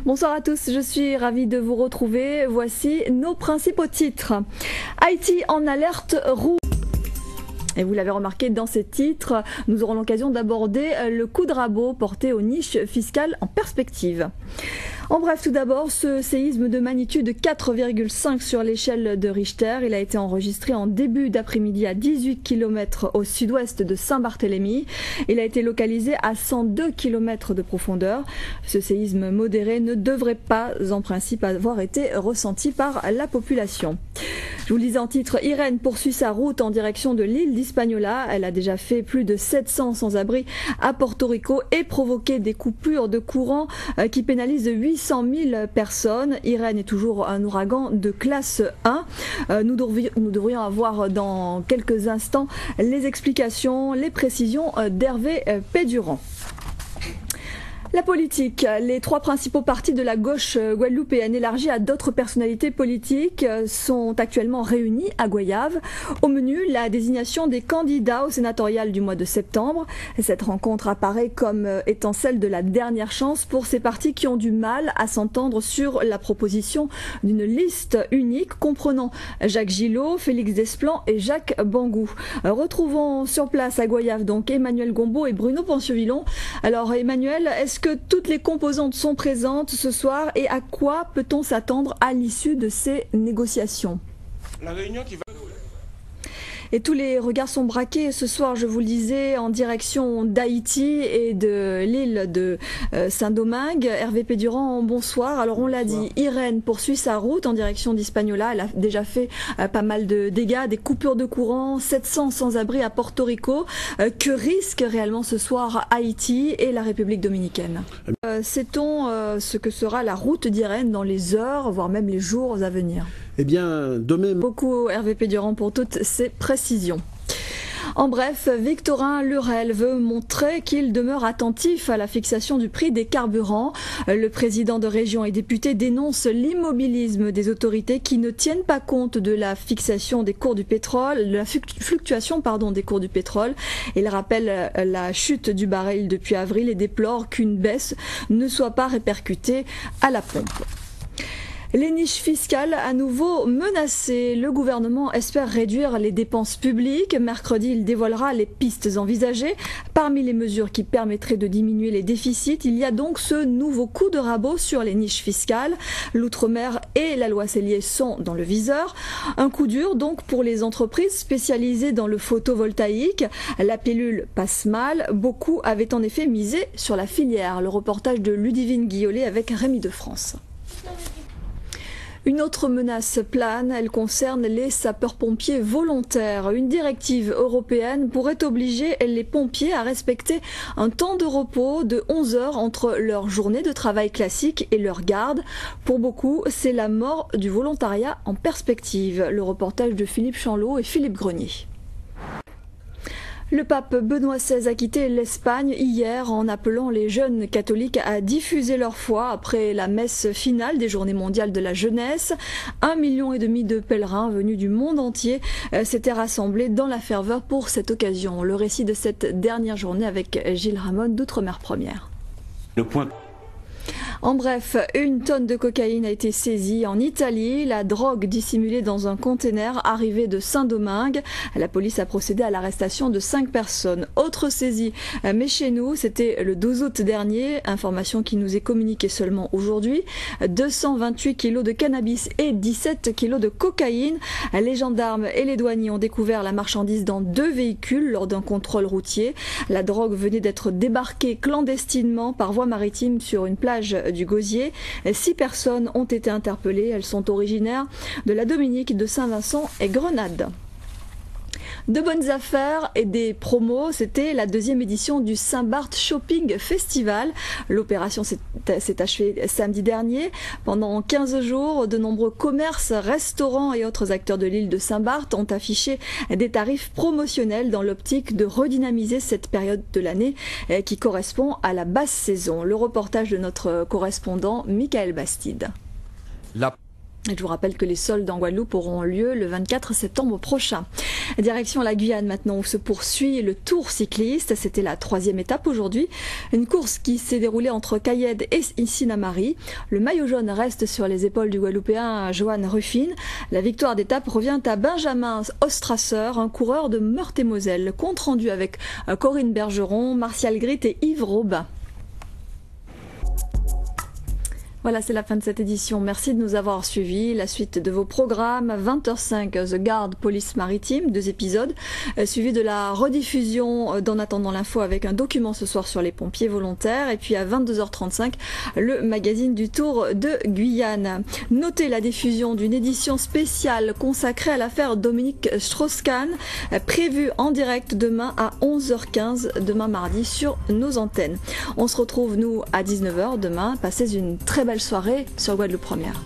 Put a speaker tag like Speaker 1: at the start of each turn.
Speaker 1: Bonsoir à tous, je suis ravie de vous retrouver. Voici nos principaux titres. Haïti en alerte rouge. Et vous l'avez remarqué dans ces titres, nous aurons l'occasion d'aborder le coup de rabot porté aux niches fiscales en perspective. En bref, tout d'abord, ce séisme de magnitude 4,5 sur l'échelle de Richter, il a été enregistré en début d'après-midi à 18 km au sud-ouest de Saint-Barthélemy. Il a été localisé à 102 km de profondeur. Ce séisme modéré ne devrait pas, en principe, avoir été ressenti par la population. Je vous le disais en titre, Irène poursuit sa route en direction de l'île d'Hispaniola. Elle a déjà fait plus de 700 sans-abri à Porto Rico et provoqué des coupures de courant qui pénalisent 800 000 personnes. Irène est toujours un ouragan de classe 1. Nous devrions avoir dans quelques instants les explications, les précisions d'Hervé Pédurand. La politique. Les trois principaux partis de la gauche guadeloupéenne élargie à d'autres personnalités politiques sont actuellement réunis à Goyave. Au menu, la désignation des candidats au sénatorial du mois de septembre. Cette rencontre apparaît comme étant celle de la dernière chance pour ces partis qui ont du mal à s'entendre sur la proposition d'une liste unique comprenant Jacques Gillot, Félix Desplan et Jacques Bangou. Retrouvons sur place à Goyave donc Emmanuel Gombault et Bruno Pancieux-Villon. Alors Emmanuel, est-ce que toutes les composantes sont présentes ce soir et à quoi peut-on s'attendre à l'issue de ces négociations?
Speaker 2: La réunion qui va...
Speaker 1: Et tous les regards sont braqués ce soir, je vous le disais, en direction d'Haïti et de l'île de Saint-Domingue. Hervé Pédurand, bonsoir. Alors on l'a dit, Irène poursuit sa route en direction d'Hispaniola. Elle a déjà fait pas mal de dégâts, des coupures de courant, 700 sans-abri à Porto Rico. Que risque réellement ce soir Haïti et la République dominicaine? Sait-on ce que sera la route d'Irène dans les heures, voire même les jours à venir?
Speaker 3: Eh bien, de même...
Speaker 1: Beaucoup Hervé Pédurand pour toutes ces précisions. En bref, Victorin Lurel veut montrer qu'il demeure attentif à la fixation du prix des carburants. Le président de région et député dénonce l'immobilisme des autorités qui ne tiennent pas compte de la fixation des cours du pétrole, de la fluctuation des cours du pétrole. Il rappelle la chute du baril depuis avril et déplore qu'une baisse ne soit pas répercutée à la pompe. Les niches fiscales à nouveau menacées. Le gouvernement espère réduire les dépenses publiques. Mercredi, il dévoilera les pistes envisagées. Parmi les mesures qui permettraient de diminuer les déficits, il y a donc ce nouveau coup de rabot sur les niches fiscales. L'outre-mer et la loi Sellier sont dans le viseur. Un coup dur donc pour les entreprises spécialisées dans le photovoltaïque. La pilule passe mal. Beaucoup avaient en effet misé sur la filière. Le reportage de Ludivine Guillolet avec Rémi de France. Une autre menace plane, elle concerne les sapeurs-pompiers volontaires. Une directive européenne pourrait obliger les pompiers à respecter un temps de repos de 11 heures entre leur journée de travail classique et leur garde. Pour beaucoup, c'est la mort du volontariat en perspective. Le reportage de Philippe Chanlot et Philippe Grenier. Le pape Benoît XVI a quitté l'Espagne hier en appelant les jeunes catholiques à diffuser leur foi après la messe finale des Journées mondiales de la jeunesse. 1,5 million de pèlerins venus du monde entier s'étaient rassemblés dans la ferveur pour cette occasion. Le récit de cette dernière journée avec Gilles Ramon d'Outre-mer Première. En bref, 1 tonne de cocaïne a été saisie en Italie. La drogue dissimulée dans un conteneur arrivé de Saint-Domingue. La police a procédé à l'arrestation de 5 personnes. Autre saisie, mais chez nous, c'était le 12 août dernier. Information qui nous est communiquée seulement aujourd'hui. 228 kilos de cannabis et 17 kilos de cocaïne. Les gendarmes et les douaniers ont découvert la marchandise dans 2 véhicules lors d'un contrôle routier. La drogue venait d'être débarquée clandestinement par voie maritime sur une plage du Gosier. 6 personnes ont été interpellées. Elles sont originaires de la Dominique, de Saint-Vincent et Grenade. De bonnes affaires et des promos, c'était la 2e édition du Saint-Barth Shopping Festival. L'opération s'est achevée samedi dernier. Pendant 15 jours, de nombreux commerces, restaurants et autres acteurs de l'île de Saint-Barth ont affiché des tarifs promotionnels dans l'optique de redynamiser cette période de l'année qui correspond à la basse saison. Le reportage de notre correspondant Michael Bastide. Et je vous rappelle que les soldes en Guadeloupe auront lieu le 24 septembre prochain. Direction la Guyane maintenant, où se poursuit le Tour cycliste. C'était la 3e étape aujourd'hui. Une course qui s'est déroulée entre Cayenne et Sinamari. Le maillot jaune reste sur les épaules du Guadeloupéen Johan Ruffin. La victoire d'étape revient à Benjamin Ostrasser, un coureur de Meurthe-et-Moselle. Compte rendu avec Corinne Bergeron, Martial Grit et Yves Robin. Voilà, c'est la fin de cette édition. Merci de nous avoir suivis. La suite de vos programmes, 20h05, The Guard Police Maritime, 2 épisodes, suivi de la rediffusion d'En attendant l'info avec un document ce soir sur les pompiers volontaires. Et puis à 22h35, le magazine du Tour de Guyane. Notez la diffusion d'une édition spéciale consacrée à l'affaire Dominique Strauss-Kahn, prévue en direct demain à 11h15, demain mardi, sur nos antennes. On se retrouve, nous, à 19h demain. Passez une très belle soirée sur Guadeloupe Première.